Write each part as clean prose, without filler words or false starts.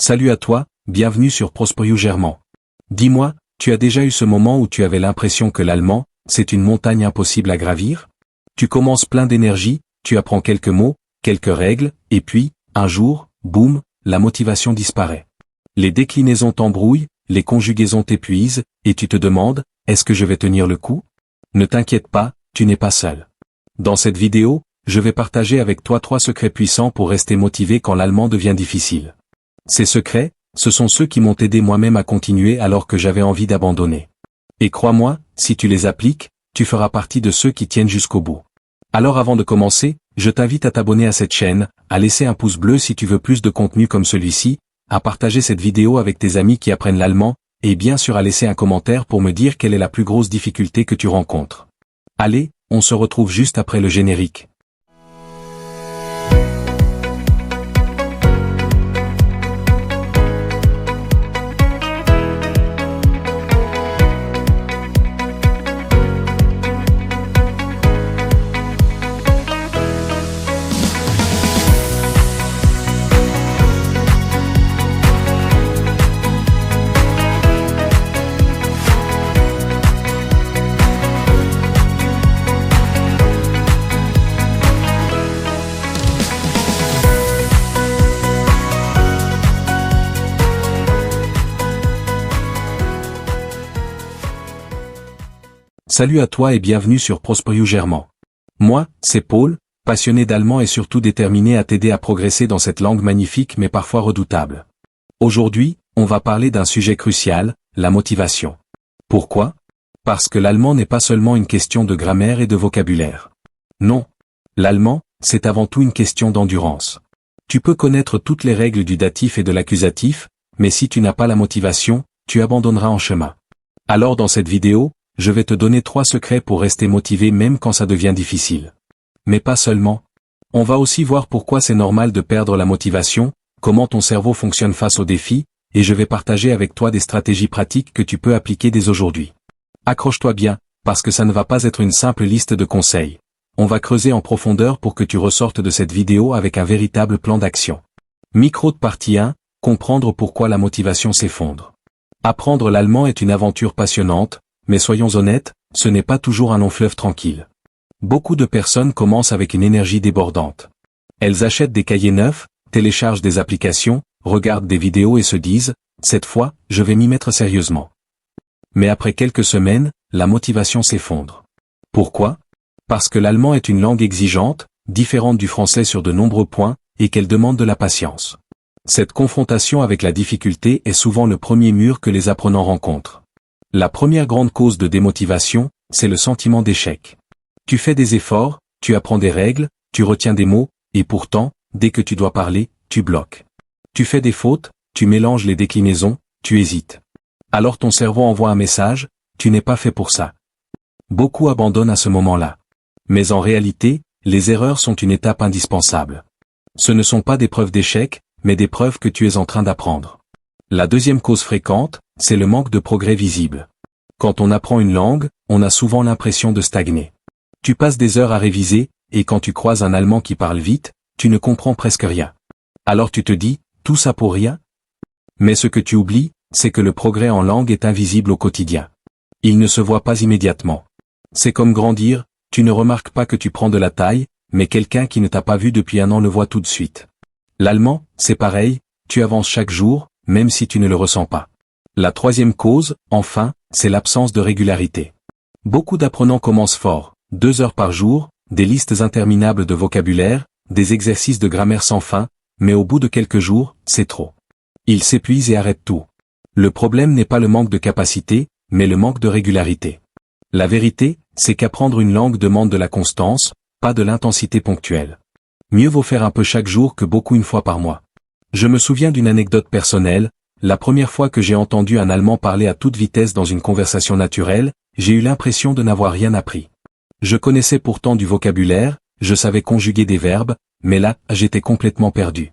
Salut à toi, bienvenue sur Prosperiu German. Dis-moi, tu as déjà eu ce moment où tu avais l'impression que l'allemand, c'est une montagne impossible à gravir? Tu commences plein d'énergie, tu apprends quelques mots, quelques règles, et puis, un jour, boum, la motivation disparaît. Les déclinaisons t'embrouillent, les conjugaisons t'épuisent, et tu te demandes, est-ce que je vais tenir le coup? Ne t'inquiète pas, tu n'es pas seul. Dans cette vidéo, je vais partager avec toi 3 secrets puissants pour rester motivé quand l'allemand devient difficile. Ces secrets, ce sont ceux qui m'ont aidé moi-même à continuer alors que j'avais envie d'abandonner. Et crois-moi, si tu les appliques, tu feras partie de ceux qui tiennent jusqu'au bout. Alors avant de commencer, je t'invite à t'abonner à cette chaîne, à laisser un pouce bleu si tu veux plus de contenu comme celui-ci, à partager cette vidéo avec tes amis qui apprennent l'allemand, et bien sûr à laisser un commentaire pour me dire quelle est la plus grosse difficulté que tu rencontres. Allez, on se retrouve juste après le générique. Salut à toi et bienvenue sur Prosperiu German. Moi, c'est Paul, passionné d'allemand et surtout déterminé à t'aider à progresser dans cette langue magnifique mais parfois redoutable. Aujourd'hui, on va parler d'un sujet crucial, la motivation. Pourquoi? Parce que l'allemand n'est pas seulement une question de grammaire et de vocabulaire. Non. L'allemand, c'est avant tout une question d'endurance. Tu peux connaître toutes les règles du datif et de l'accusatif, mais si tu n'as pas la motivation, tu abandonneras en chemin. Alors dans cette vidéo, je vais te donner 3 secrets pour rester motivé même quand ça devient difficile. Mais pas seulement. On va aussi voir pourquoi c'est normal de perdre la motivation, comment ton cerveau fonctionne face aux défis, et je vais partager avec toi des stratégies pratiques que tu peux appliquer dès aujourd'hui. Accroche-toi bien, parce que ça ne va pas être une simple liste de conseils. On va creuser en profondeur pour que tu ressortes de cette vidéo avec un véritable plan d'action. Micro de partie 1, comprendre pourquoi la motivation s'effondre. Apprendre l'allemand est une aventure passionnante, mais soyons honnêtes, ce n'est pas toujours un long fleuve tranquille. Beaucoup de personnes commencent avec une énergie débordante. Elles achètent des cahiers neufs, téléchargent des applications, regardent des vidéos et se disent « Cette fois, je vais m'y mettre sérieusement ». Mais après quelques semaines, la motivation s'effondre. Pourquoi? Parce que l'allemand est une langue exigeante, différente du français sur de nombreux points, et qu'elle demande de la patience. Cette confrontation avec la difficulté est souvent le premier mur que les apprenants rencontrent. La première grande cause de démotivation, c'est le sentiment d'échec. Tu fais des efforts, tu apprends des règles, tu retiens des mots, et pourtant, dès que tu dois parler, tu bloques. Tu fais des fautes, tu mélanges les déclinaisons, tu hésites. Alors ton cerveau envoie un message, tu n'es pas fait pour ça. Beaucoup abandonnent à ce moment-là. Mais en réalité, les erreurs sont une étape indispensable. Ce ne sont pas des preuves d'échec, mais des preuves que tu es en train d'apprendre. La deuxième cause fréquente, c'est le manque de progrès visible. Quand on apprend une langue, on a souvent l'impression de stagner. Tu passes des heures à réviser, et quand tu croises un Allemand qui parle vite, tu ne comprends presque rien. Alors tu te dis, tout ça pour rien? Mais ce que tu oublies, c'est que le progrès en langue est invisible au quotidien. Il ne se voit pas immédiatement. C'est comme grandir, tu ne remarques pas que tu prends de la taille, mais quelqu'un qui ne t'a pas vu depuis un an le voit tout de suite. L'allemand, c'est pareil, tu avances chaque jour, même si tu ne le ressens pas. La troisième cause, enfin, c'est l'absence de régularité. Beaucoup d'apprenants commencent fort, 2 heures par jour, des listes interminables de vocabulaire, des exercices de grammaire sans fin, mais au bout de quelques jours, c'est trop. Ils s'épuisent et arrêtent tout. Le problème n'est pas le manque de capacité, mais le manque de régularité. La vérité, c'est qu'apprendre une langue demande de la constance, pas de l'intensité ponctuelle. Mieux vaut faire un peu chaque jour que beaucoup une fois par mois. Je me souviens d'une anecdote personnelle. La première fois que j'ai entendu un Allemand parler à toute vitesse dans une conversation naturelle, j'ai eu l'impression de n'avoir rien appris. Je connaissais pourtant du vocabulaire, je savais conjuguer des verbes, mais là, j'étais complètement perdu.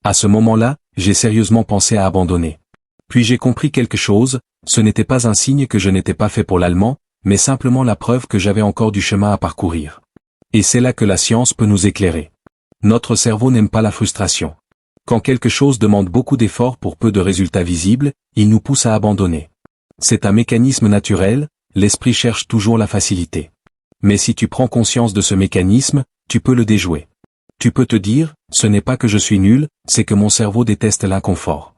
À ce moment-là, j'ai sérieusement pensé à abandonner. Puis j'ai compris quelque chose, ce n'était pas un signe que je n'étais pas fait pour l'allemand, mais simplement la preuve que j'avais encore du chemin à parcourir. Et c'est là que la science peut nous éclairer. Notre cerveau n'aime pas la frustration. Quand quelque chose demande beaucoup d'efforts pour peu de résultats visibles, il nous pousse à abandonner. C'est un mécanisme naturel, l'esprit cherche toujours la facilité. Mais si tu prends conscience de ce mécanisme, tu peux le déjouer. Tu peux te dire, ce n'est pas que je suis nul, c'est que mon cerveau déteste l'inconfort.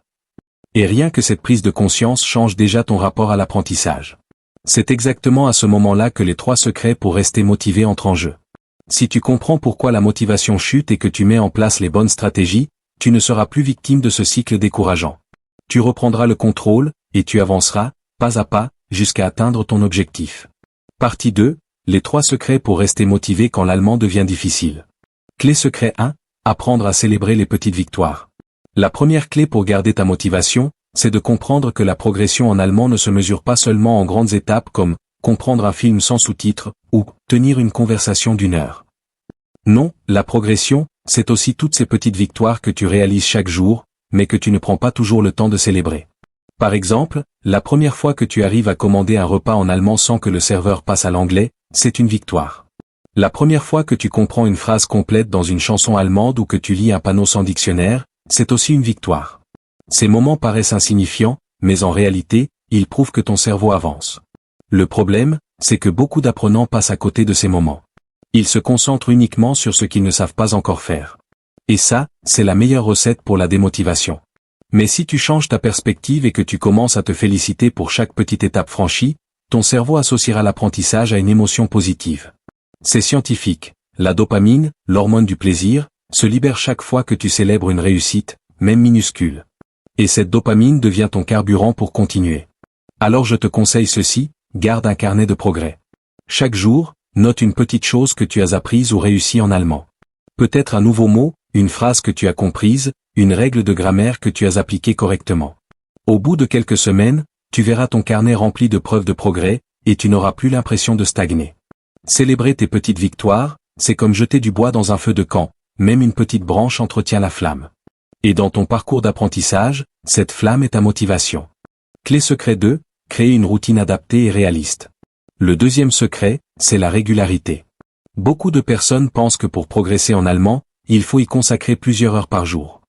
Et rien que cette prise de conscience change déjà ton rapport à l'apprentissage. C'est exactement à ce moment-là que les 3 secrets pour rester motivé entrent en jeu. Si tu comprends pourquoi la motivation chute et que tu mets en place les bonnes stratégies, tu ne seras plus victime de ce cycle décourageant. Tu reprendras le contrôle, et tu avanceras, pas à pas, jusqu'à atteindre ton objectif. Partie 2, les 3 secrets pour rester motivé quand l'allemand devient difficile. Clé secret 1, apprendre à célébrer les petites victoires. La première clé pour garder ta motivation, c'est de comprendre que la progression en allemand ne se mesure pas seulement en grandes étapes comme comprendre un film sans sous-titres ou tenir une conversation d'1 heure. Non, la progression, c'est aussi toutes ces petites victoires que tu réalises chaque jour, mais que tu ne prends pas toujours le temps de célébrer. Par exemple, la première fois que tu arrives à commander un repas en allemand sans que le serveur passe à l'anglais, c'est une victoire. La première fois que tu comprends une phrase complète dans une chanson allemande ou que tu lis un panneau sans dictionnaire, c'est aussi une victoire. Ces moments paraissent insignifiants, mais en réalité, ils prouvent que ton cerveau avance. Le problème, c'est que beaucoup d'apprenants passent à côté de ces moments. Ils se concentrent uniquement sur ce qu'ils ne savent pas encore faire. Et ça, c'est la meilleure recette pour la démotivation. Mais si tu changes ta perspective et que tu commences à te féliciter pour chaque petite étape franchie, ton cerveau associera l'apprentissage à une émotion positive. C'est scientifique, la dopamine, l'hormone du plaisir, se libère chaque fois que tu célèbres une réussite, même minuscule. Et cette dopamine devient ton carburant pour continuer. Alors je te conseille ceci, garde un carnet de progrès. Chaque jour, note une petite chose que tu as apprise ou réussi en allemand. Peut-être un nouveau mot, une phrase que tu as comprise, une règle de grammaire que tu as appliquée correctement. Au bout de quelques semaines, tu verras ton carnet rempli de preuves de progrès, et tu n'auras plus l'impression de stagner. Célébrer tes petites victoires, c'est comme jeter du bois dans un feu de camp, même une petite branche entretient la flamme. Et dans ton parcours d'apprentissage, cette flamme est ta motivation. Clé secret 2, créer une routine adaptée et réaliste. Le deuxième secret, c'est la régularité. Beaucoup de personnes pensent que pour progresser en allemand, il faut y consacrer plusieurs heures par jour.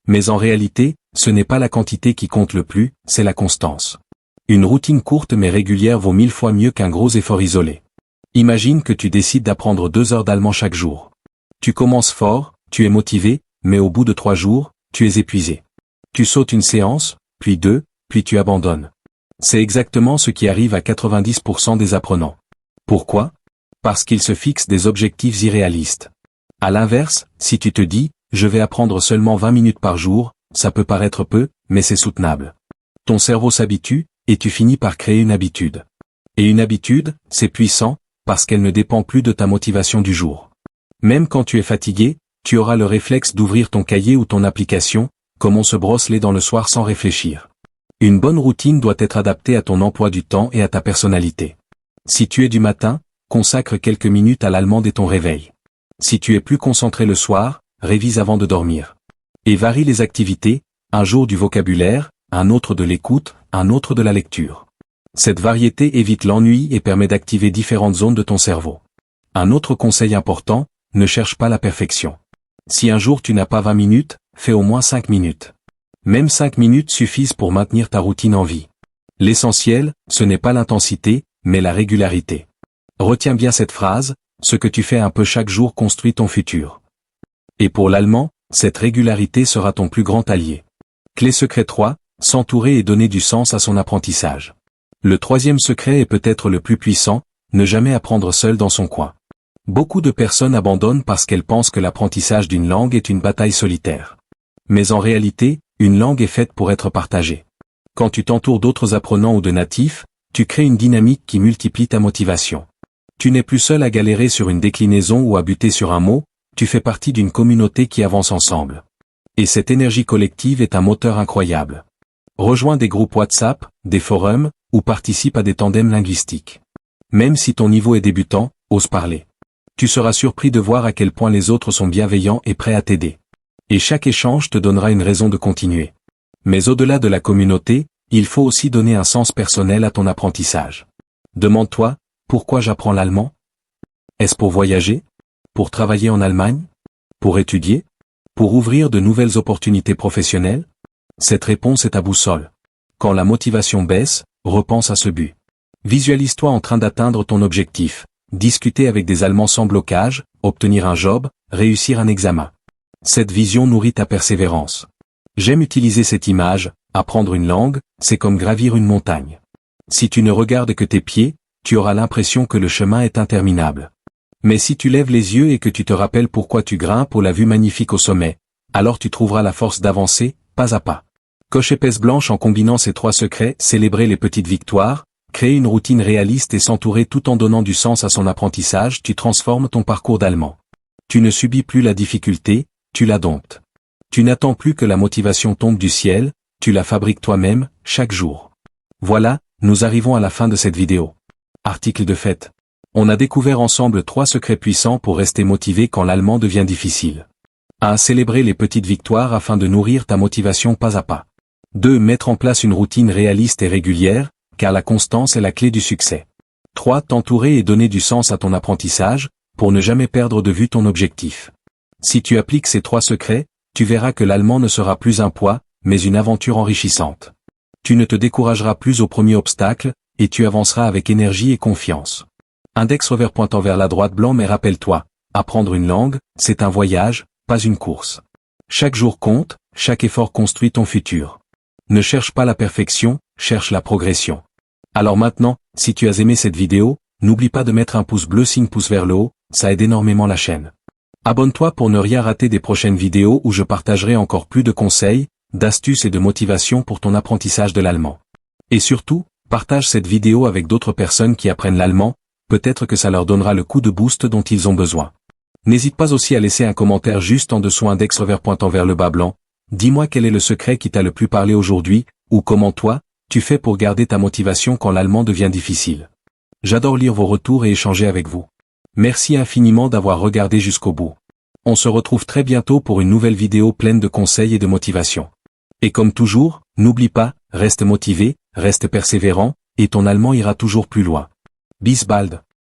Mais en réalité, ce n'est pas la quantité qui compte le plus, c'est la constance. Une routine courte mais régulière vaut 1000 fois mieux qu'un gros effort isolé. Imagine que tu décides d'apprendre 2 heures d'allemand chaque jour. Tu commences fort, tu es motivé, mais au bout de 3 jours, tu es épuisé. Tu sautes une séance, puis 2, puis tu abandonnes. C'est exactement ce qui arrive à 90% des apprenants. Pourquoi ? Parce qu'ils se fixent des objectifs irréalistes. À l'inverse, si tu te dis, je vais apprendre seulement 20 minutes par jour, ça peut paraître peu, mais c'est soutenable. Ton cerveau s'habitue, et tu finis par créer une habitude. Et une habitude, c'est puissant, parce qu'elle ne dépend plus de ta motivation du jour. Même quand tu es fatigué, tu auras le réflexe d'ouvrir ton cahier ou ton application, comme on se brosse les dents le soir sans réfléchir. Une bonne routine doit être adaptée à ton emploi du temps et à ta personnalité. Si tu es du matin, consacre quelques minutes à l'allemand dès ton réveil. Si tu es plus concentré le soir, révise avant de dormir. Et varie les activités, un jour du vocabulaire, un autre de l'écoute, un autre de la lecture. Cette variété évite l'ennui et permet d'activer différentes zones de ton cerveau. Un autre conseil important, ne cherche pas la perfection. Si un jour tu n'as pas 20 minutes, fais au moins 5 minutes. Même 5 minutes suffisent pour maintenir ta routine en vie. L'essentiel, ce n'est pas l'intensité, mais la régularité. Retiens bien cette phrase, ce que tu fais un peu chaque jour construit ton futur. Et pour l'allemand, cette régularité sera ton plus grand allié. Clé secret 3, s'entourer et donner du sens à son apprentissage. Le troisième secret est peut-être le plus puissant, ne jamais apprendre seul dans son coin. Beaucoup de personnes abandonnent parce qu'elles pensent que l'apprentissage d'une langue est une bataille solitaire. Mais en réalité, une langue est faite pour être partagée. Quand tu t'entoures d'autres apprenants ou de natifs, tu crées une dynamique qui multiplie ta motivation. Tu n'es plus seul à galérer sur une déclinaison ou à buter sur un mot, tu fais partie d'une communauté qui avance ensemble. Et cette énergie collective est un moteur incroyable. Rejoins des groupes WhatsApp, des forums, ou participe à des tandems linguistiques. Même si ton niveau est débutant, ose parler. Tu seras surpris de voir à quel point les autres sont bienveillants et prêts à t'aider. Et chaque échange te donnera une raison de continuer. Mais au-delà de la communauté, il faut aussi donner un sens personnel à ton apprentissage. Demande-toi, pourquoi j'apprends l'allemand ? Est-ce pour voyager ? Pour travailler en Allemagne ? Pour étudier ? Pour ouvrir de nouvelles opportunités professionnelles? Cette réponse est ta boussole. Quand la motivation baisse, repense à ce but. Visualise-toi en train d'atteindre ton objectif, discuter avec des Allemands sans blocage, obtenir un job, réussir un examen. Cette vision nourrit ta persévérance. J'aime utiliser cette image, apprendre une langue, c'est comme gravir une montagne. Si tu ne regardes que tes pieds, tu auras l'impression que le chemin est interminable. Mais si tu lèves les yeux et que tu te rappelles pourquoi tu grimpes pour la vue magnifique au sommet, alors tu trouveras la force d'avancer, pas à pas. Coche épaisse blanche en combinant ces 3 secrets, célébrer les petites victoires, créer une routine réaliste et s'entourer tout en donnant du sens à son apprentissage, tu transformes ton parcours d'allemand. Tu ne subis plus la difficulté, tu la domptes. Tu n'attends plus que la motivation tombe du ciel, tu la fabriques toi-même, chaque jour. Voilà, nous arrivons à la fin de cette vidéo. Article de fête. On a découvert ensemble 3 secrets puissants pour rester motivé quand l'allemand devient difficile. 1. Célébrer les petites victoires afin de nourrir ta motivation pas à pas. 2. Mettre en place une routine réaliste et régulière, car la constance est la clé du succès. 3. T'entourer et donner du sens à ton apprentissage, pour ne jamais perdre de vue ton objectif. Si tu appliques ces 3 secrets, tu verras que l'allemand ne sera plus un poids, mais une aventure enrichissante. Tu ne te décourageras plus au premier obstacle, et tu avanceras avec énergie et confiance. Index revers pointant vers la droite blanc, mais rappelle-toi, apprendre une langue, c'est un voyage, pas une course. Chaque jour compte, chaque effort construit ton futur. Ne cherche pas la perfection, cherche la progression. Alors maintenant, si tu as aimé cette vidéo, n'oublie pas de mettre un pouce bleu signe pouce vers le haut, ça aide énormément la chaîne. Abonne-toi pour ne rien rater des prochaines vidéos où je partagerai encore plus de conseils, d'astuces et de motivation pour ton apprentissage de l'allemand. Et surtout, partage cette vidéo avec d'autres personnes qui apprennent l'allemand, peut-être que ça leur donnera le coup de boost dont ils ont besoin. N'hésite pas aussi à laisser un commentaire juste en dessous index revers pointant vers le bas blanc. Dis-moi quel est le secret qui t'a le plus parlé aujourd'hui, ou comment toi, tu fais pour garder ta motivation quand l'allemand devient difficile. J'adore lire vos retours et échanger avec vous. Merci infiniment d'avoir regardé jusqu'au bout. On se retrouve très bientôt pour une nouvelle vidéo pleine de conseils et de motivation. Et comme toujours, n'oublie pas, reste motivé, reste persévérant, et ton allemand ira toujours plus loin. Bis bald.